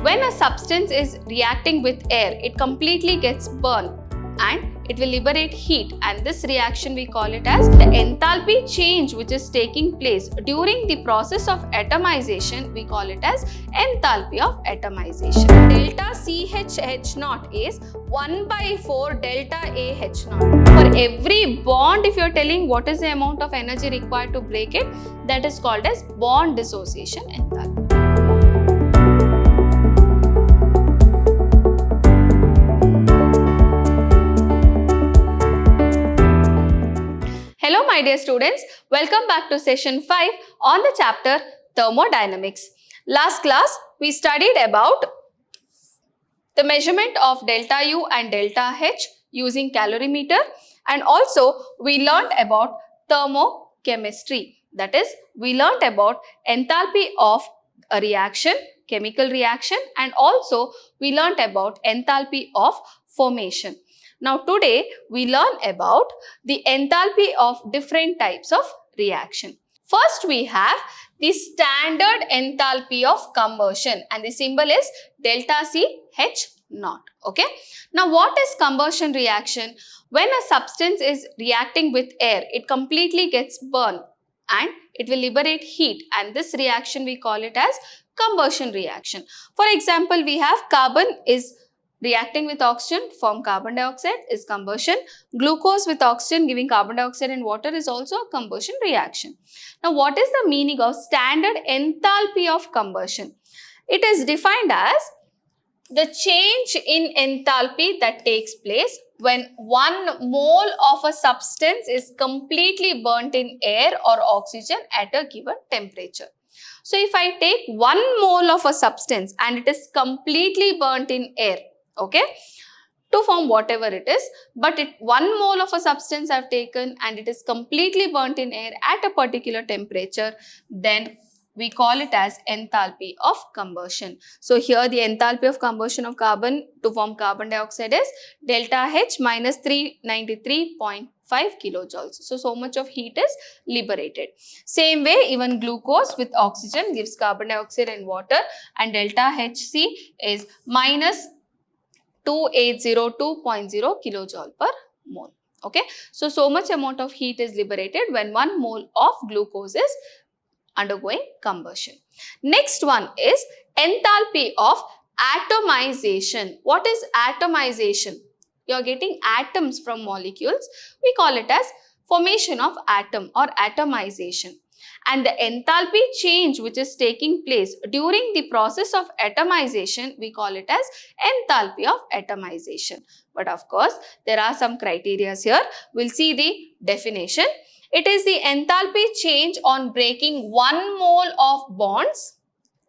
When a substance is reacting with air, it completely gets burned and it will liberate heat, and this reaction we call it as the enthalpy change which is taking place during the process of atomization. We call it as enthalpy of atomization. Delta CH0 is 1 by 4 delta AH0. For every bond, if you are telling what is the amount of energy required to break it, that is called as bond dissociation enthalpy. Hello my dear students, welcome back to session 5 on the chapter thermodynamics. Last class we studied about the measurement of delta U and delta H using calorimeter, and also we learned about thermochemistry. That is, we learned about enthalpy of a reaction, chemical reaction, and also we learned about enthalpy of formation. Now today we learn about the enthalpy of different types of reaction. First we have the standard enthalpy of combustion, and the symbol is delta CH0. Okay. Now what is combustion reaction? When a substance is reacting with air, it completely gets burned and it will liberate heat, and this reaction we call it as combustion reaction. For example, we have carbon is reacting with oxygen, form carbon dioxide is combustion. Glucose with oxygen giving carbon dioxide and water is also a combustion reaction. Now what is the meaning of standard enthalpy of combustion? It is defined as the change in enthalpy that takes place when 1 mole of a substance is completely burnt in air or oxygen at a given temperature. So if I take 1 mole of a substance and it is completely burnt in air, okay, to form whatever it is, but 1 mole of a substance I have taken and it is completely burnt in air at a particular temperature, then we call it as enthalpy of combustion. So here the enthalpy of combustion of carbon to form carbon dioxide is delta H minus 393.5 kilojoules. So much of heat is liberated. Same way, even glucose with oxygen gives carbon dioxide and water, and delta HC is minus 2802.0 kilojoule per mole. Okay. So much amount of heat is liberated when 1 mole of glucose is undergoing combustion. Next one is enthalpy of atomization. What is atomization? You are getting atoms from molecules. We call it as formation of atom or atomization. And the enthalpy change which is taking place during the process of atomization, we call it as enthalpy of atomization. But of course, there are some criteria here. We'll see the definition. It is the enthalpy change on breaking 1 mole of bonds.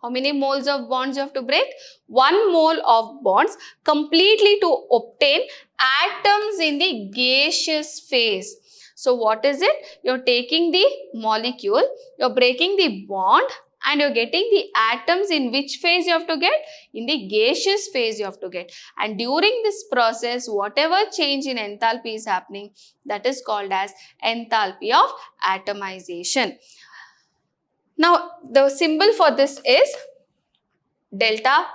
How many moles of bonds you have to break? 1 mole of bonds completely to obtain atoms in the gaseous phase. So what is it? You're taking the molecule, you're breaking the bond, and you're getting the atoms in which phase you have to get? In the gaseous phase you have to get. And during this process, whatever change in enthalpy is happening, that is called as enthalpy of atomization. Now, the symbol for this is delta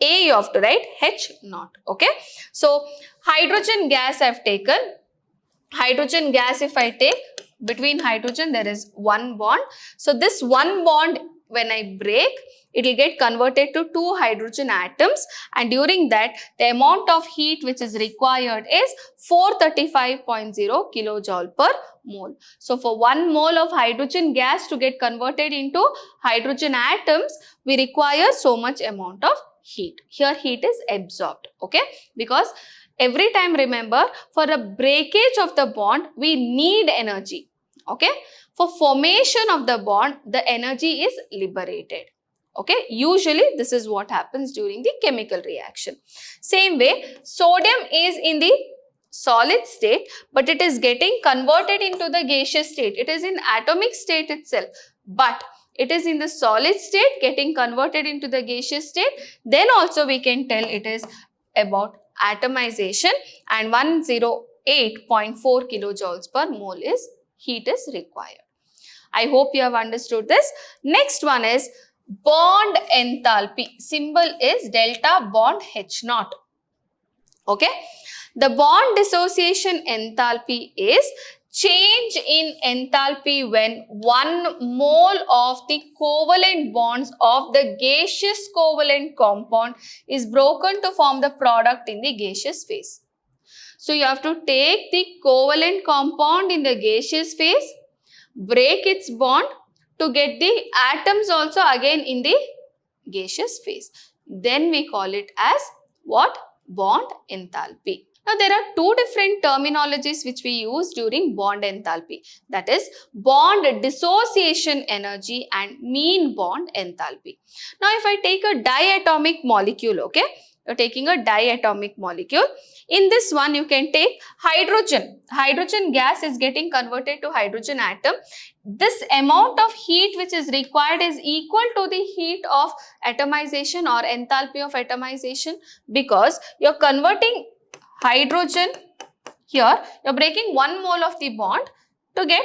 A you have to write H0. Okay. So, hydrogen gas I have taken. Hydrogen gas, if I take, between hydrogen there is 1 bond. So this 1 bond, when I break, it will get converted to 2 hydrogen atoms, and during that the amount of heat which is required is 435.0 kilojoule per mole. So for 1 mole of hydrogen gas to get converted into hydrogen atoms, we require so much amount of heat. Here heat is absorbed, okay, because every time remember, for a breakage of the bond, we need energy. Okay. For formation of the bond, the energy is liberated. Okay. Usually, this is what happens during the chemical reaction. Same way, sodium is in the solid state, but it is getting converted into the gaseous state. It is in atomic state itself, but it is in the solid state getting converted into the gaseous state. Then also we can tell it is about atomization, and 108.4 kilojoules per mole is heat is required. I hope you have understood this. Next one is bond enthalpy. Symbol is delta bond H naught. Okay. The bond dissociation enthalpy is change in enthalpy when 1 mole of the covalent bonds of the gaseous covalent compound is broken to form the product in the gaseous phase. So you have to take the covalent compound in the gaseous phase, break its bond to get the atoms also again in the gaseous phase. Then we call it as what? Bond enthalpy. Now there are two different terminologies which we use during bond enthalpy. That is bond dissociation energy and mean bond enthalpy. Now if I take a diatomic molecule, okay, you're taking a diatomic molecule. In this one you can take hydrogen. Hydrogen gas is getting converted to hydrogen atom. This amount of heat which is required is equal to the heat of atomization or enthalpy of atomization, because you're converting hydrogen here, you're breaking 1 mole of the bond to get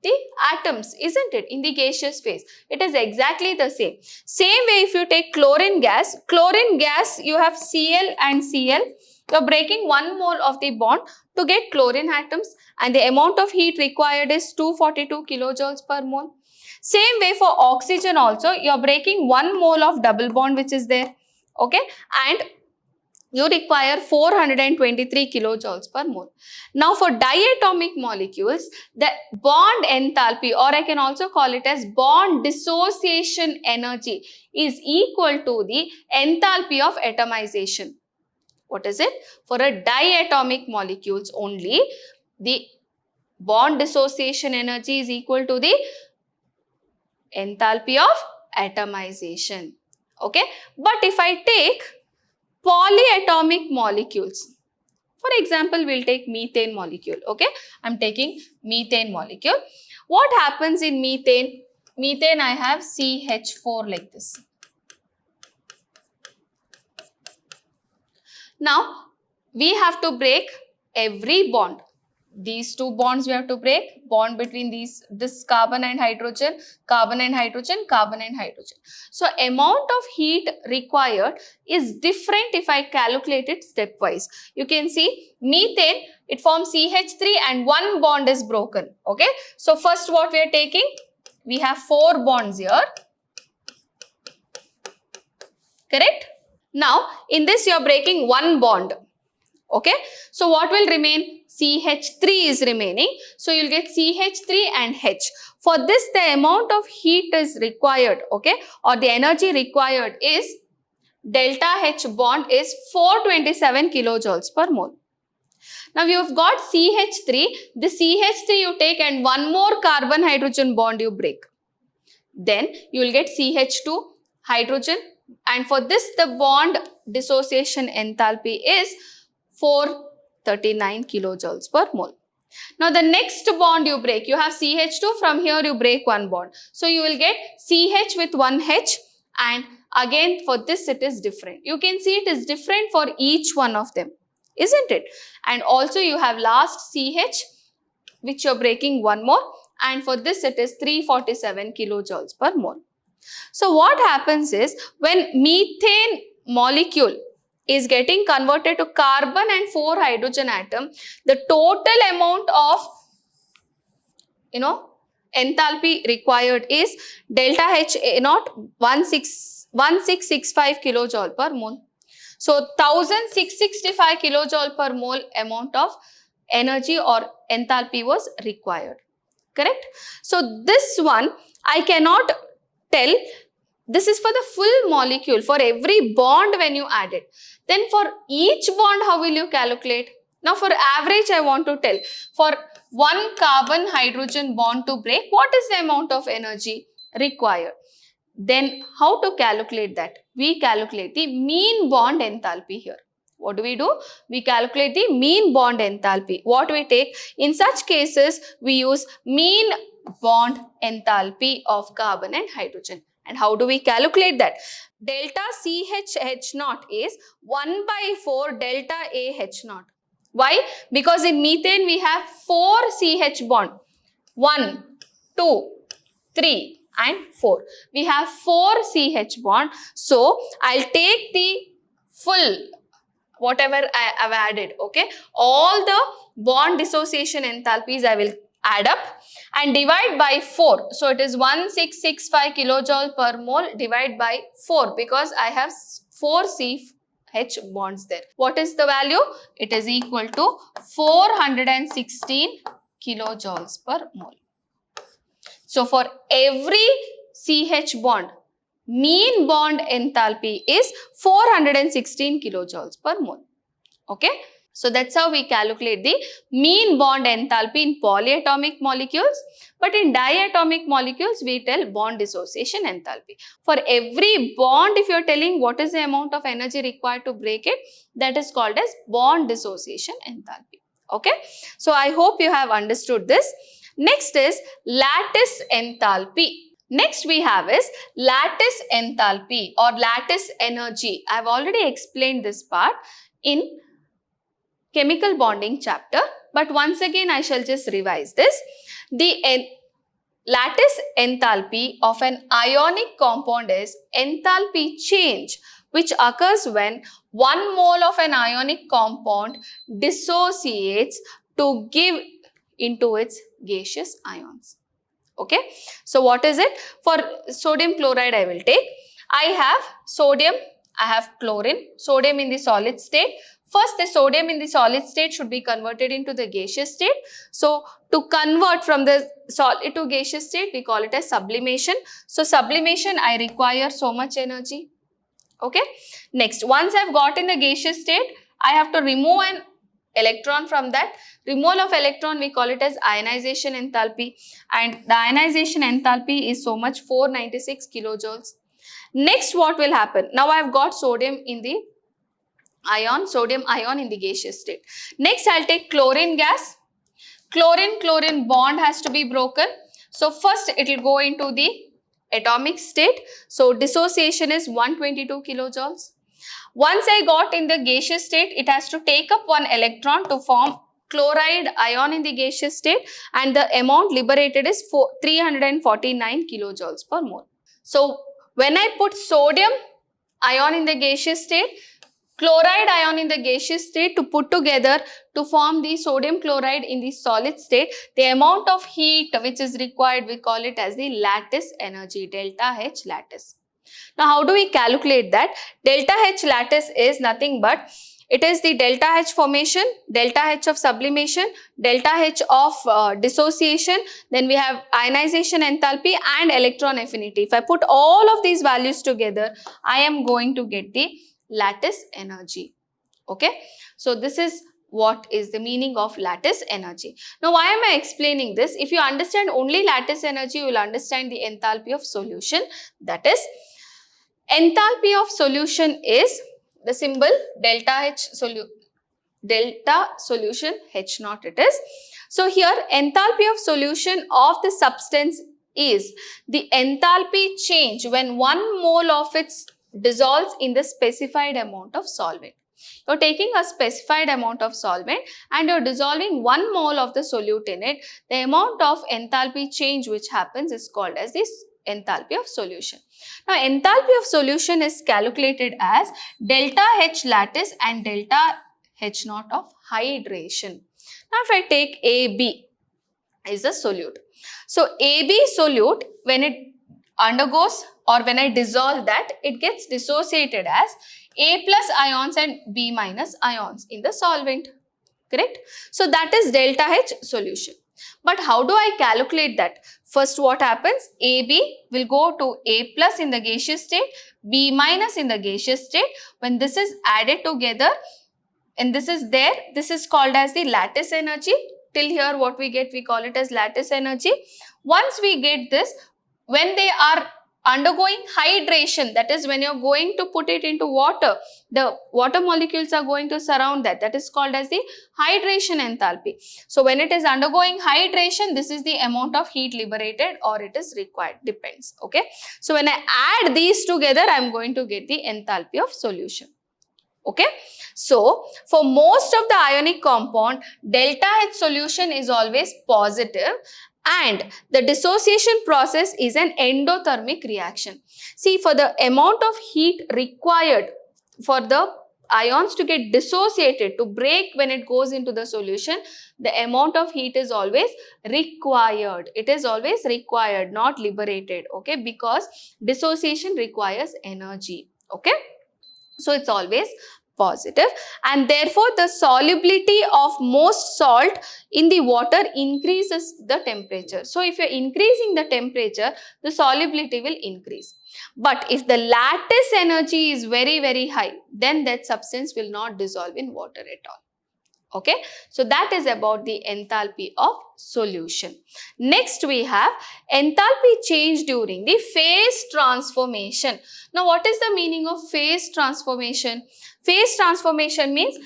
the atoms, isn't it, in the gaseous phase. It is exactly the same. Same way if you take chlorine gas you have Cl and Cl. You're breaking 1 mole of the bond to get chlorine atoms, and the amount of heat required is 242 kilojoules per mole. Same way for oxygen also, you're breaking 1 mole of double bond which is there, okay, and you require 423 kilojoules per mole. Now for diatomic molecules, the bond enthalpy, or I can also call it as bond dissociation energy, is equal to the enthalpy of atomization. What is it? For a diatomic molecules only, the bond dissociation energy is equal to the enthalpy of atomization. Okay. But if I take polyatomic molecules, for example, we'll take methane molecule. Okay. I'm taking methane molecule. What happens in methane? Methane, I have CH4 like this. Now, we have to break every bond. These two bonds we have to break, bond between this carbon and hydrogen, carbon and hydrogen, carbon and hydrogen. So, amount of heat required is different if I calculate it stepwise. You can see methane, it forms CH3 and 1 bond is broken. Okay. So, first what we are taking? We have 4 bonds here. Correct? Now, in this you are breaking 1 bond. Okay. So, what will remain? CH3 is remaining. So, you will get CH3 and H. For this, the amount of heat is required, okay, or the energy required is delta H bond is 427 kilojoules per mole. Now, you have got CH3. The CH3 you take and 1 more carbon hydrogen bond you break. Then, you will get CH2 hydrogen. And for this, the bond dissociation enthalpy is 439 kilojoules per mole. Now, the next bond you break, you have CH2, from here you break 1 bond. So, you will get CH with 1 H, and again for this it is different. You can see it is different for each one of them, isn't it? And also you have last CH which you are breaking 1 more, and for this it is 347 kilojoules per mole. So, what happens is when methane molecule is getting converted to carbon and 4 hydrogen atom, the total amount of enthalpy required is delta H naught 1665 kilojoule per mole. So, 1665 kilojoule per mole amount of energy or enthalpy was required. Correct? So, this one I cannot tell. This is for the full molecule, for every bond when you add it. Then for each bond, how will you calculate? Now for average, I want to tell. For 1 carbon hydrogen bond to break, what is the amount of energy required? Then how to calculate that? We calculate the mean bond enthalpy here. What do? We calculate the mean bond enthalpy. What we take? In such cases, we use mean bond enthalpy of carbon and hydrogen. And how do we calculate that? Delta CH naught is 1 by 4 delta AH naught. Why? Because in methane we have 4 CH bond. 1, 2, 3 and 4. We have 4 CH bond. So I'll take the full whatever I have added, okay, all the bond dissociation enthalpies I will add up and divide by 4. So it is 1665 kilojoule per mole, divide by 4 because I have 4 CH bonds there. What is the value? It is equal to 416 kilojoules per mole. So for every CH bond, mean bond enthalpy is 416 kilojoules per mole. Okay. So that's how we calculate the mean bond enthalpy in polyatomic molecules. But in diatomic molecules, we tell bond dissociation enthalpy. For every bond, if you are telling what is the amount of energy required to break it, that is called as bond dissociation enthalpy. Okay. So I hope you have understood this. Next is lattice enthalpy. Next we have is lattice enthalpy or lattice energy. I have already explained this part in chemical bonding chapter, but once again I shall just revise this. The lattice enthalpy of an ionic compound is enthalpy change which occurs when 1 mole of an ionic compound dissociates to give into its gaseous ions. Okay. So what is it? For sodium chloride I will take. I have sodium, I have chlorine, sodium in the solid state. First, the sodium in the solid state should be converted into the gaseous state. So, to convert from the solid to gaseous state, we call it as sublimation. So, sublimation, I require so much energy. Okay. Next, once I have got in the gaseous state, I have to remove an electron from that. Removal of electron, we call it as ionization enthalpy. And the ionization enthalpy is so much, 496 kilojoules. Next, what will happen? Now, I have got sodium in the sodium ion in the gaseous state. Next, I'll take chlorine gas. Chlorine bond has to be broken. So, first it will go into the atomic state. So, dissociation is 122 kilojoules. Once I got in the gaseous state, it has to take up 1 electron to form chloride ion in the gaseous state, and the amount liberated is 349 kilojoules per mole. So, when I put sodium ion in the gaseous state, chloride ion in the gaseous state to put together to form the sodium chloride in the solid state, the amount of heat which is required, we call it as the lattice energy, delta H lattice. Now, how do we calculate that? Delta H lattice is nothing but it is the delta H formation, delta H of sublimation, delta H of dissociation, then we have ionization enthalpy and electron affinity. If I put all of these values together, I am going to get the lattice energy. Okay. So, this is what is the meaning of lattice energy. Now, why am I explaining this? If you understand only lattice energy, you will understand the enthalpy of solution. That is, enthalpy of solution is the symbol delta solution H naught it is. So, here enthalpy of solution of the substance is the enthalpy change when 1 mole of its dissolves in the specified amount of solvent. You are taking a specified amount of solvent and you are dissolving 1 mole of the solute in it. The amount of enthalpy change which happens is called as this enthalpy of solution. Now, enthalpy of solution is calculated as delta H lattice and delta H naught of hydration. Now, if I take AB is a solute. So, AB solute, when it undergoes or when I dissolve that, it gets dissociated as A plus ions and B minus ions in the solvent, correct? So, that is delta H solution. But how do I calculate that? First, what happens? AB will go to A plus in the gaseous state, B minus in the gaseous state. When this is added together and this is there, this is called as the lattice energy. Till here what we get, we call it as lattice energy. Once we get this, when they are undergoing hydration, that is when you are going to put it into water, the water molecules are going to surround that. That is called as the hydration enthalpy. So, when it is undergoing hydration, this is the amount of heat liberated or it is required, depends. Okay. So, when I add these together, I am going to get the enthalpy of solution. Okay. So, for most of the ionic compound, delta H solution is always positive And the dissociation process is an endothermic reaction. See, for the amount of heat required for the ions to get dissociated, to break when it goes into the solution, the amount of heat is always required. It is always required, not liberated, okay, because dissociation requires energy, okay. So it's always positive, and therefore the solubility of most salt in the water increases the temperature. So if you're increasing the temperature, the solubility will increase. But if the lattice energy is very, very high, then that substance will not dissolve in water at all. Okay, so that is about the enthalpy of solution. Next we have enthalpy change during the phase transformation. Now what is the meaning of phase transformation? Phase transformation means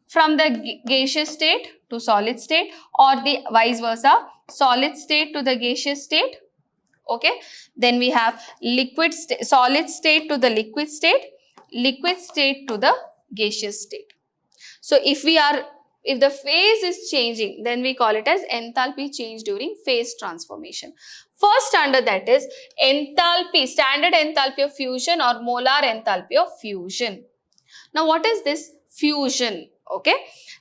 from the gaseous state to solid state, or the vice versa, solid state to the gaseous state. Okay, then we have solid state to the liquid state to the gaseous state. So if the phase is changing, then we call it as enthalpy change during phase transformation. First under that is enthalpy, standard enthalpy of fusion or molar enthalpy of fusion. Now what is this fusion? Okay,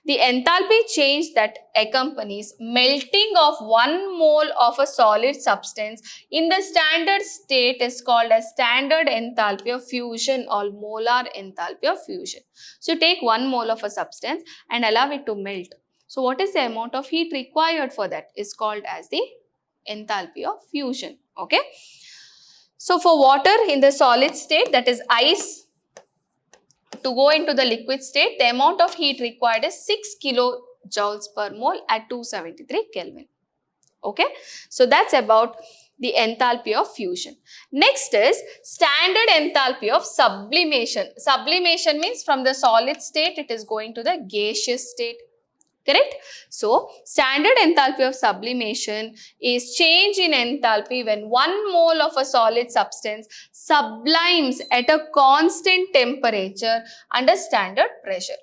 the enthalpy change that accompanies melting of 1 mole of a solid substance in the standard state is called as standard enthalpy of fusion or molar enthalpy of fusion. So take 1 mole of a substance and allow it to melt. So what is the amount of heat required for that is called as the enthalpy of fusion. Okay, so for water in the solid state, that is ice, to go into the liquid state, the amount of heat required is 6 kilojoules per mole at 273 Kelvin. Okay, so that's about the enthalpy of fusion. Next is standard enthalpy of sublimation. Sublimation means from the solid state it is going to the gaseous state. Correct? So, standard enthalpy of sublimation is change in enthalpy when 1 mole of a solid substance sublimes at a constant temperature under standard pressure.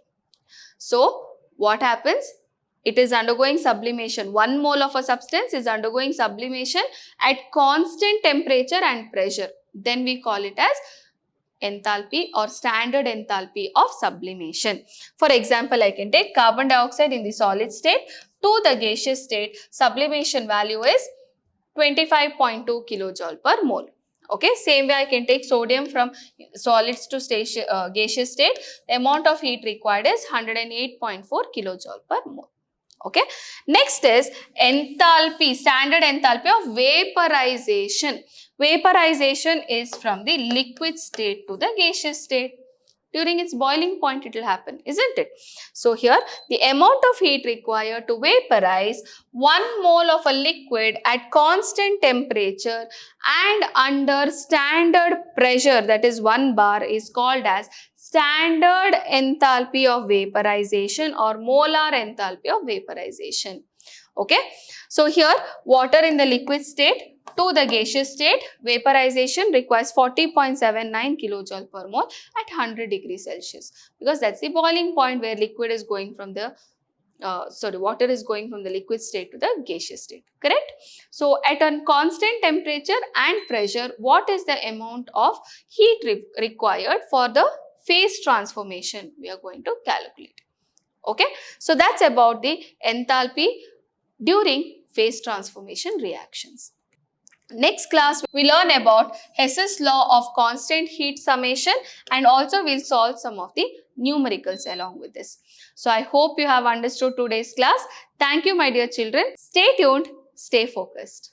So, what happens? It is undergoing sublimation. 1 mole of a substance is undergoing sublimation at constant temperature and pressure. Then we call it as enthalpy or standard enthalpy of sublimation. For example, I can take carbon dioxide in the solid state to the gaseous state. Sublimation value is 25.2 kilojoule per mole. Okay, same way I can take sodium from solids to gaseous state. The amount of heat required is 108.4 kilojoule per mole. Okay, next is enthalpy, standard enthalpy of vaporization. Vaporization is from the liquid state to the gaseous state. During its boiling point it will happen, isn't it? So here the amount of heat required to vaporize 1 mole of a liquid at constant temperature and under standard pressure, that is 1 bar, is called as standard enthalpy of vaporization or molar enthalpy of vaporization. Okay, so here water in the liquid state to the gaseous state, vaporization requires 40.79 kilojoule per mole at 100 degrees Celsius, because that's the boiling point where liquid is going from the water is going from the liquid state to the gaseous state. Correct? So at a constant temperature and pressure, what is the amount of heat required for the phase transformation we are going to calculate. Okay, so that's about the enthalpy during phase transformation reactions. Next class, we learn about Hess's law of constant heat summation, and also we'll solve some of the numericals along with this. So I hope you have understood today's class. Thank you, my dear children. Stay tuned, stay focused.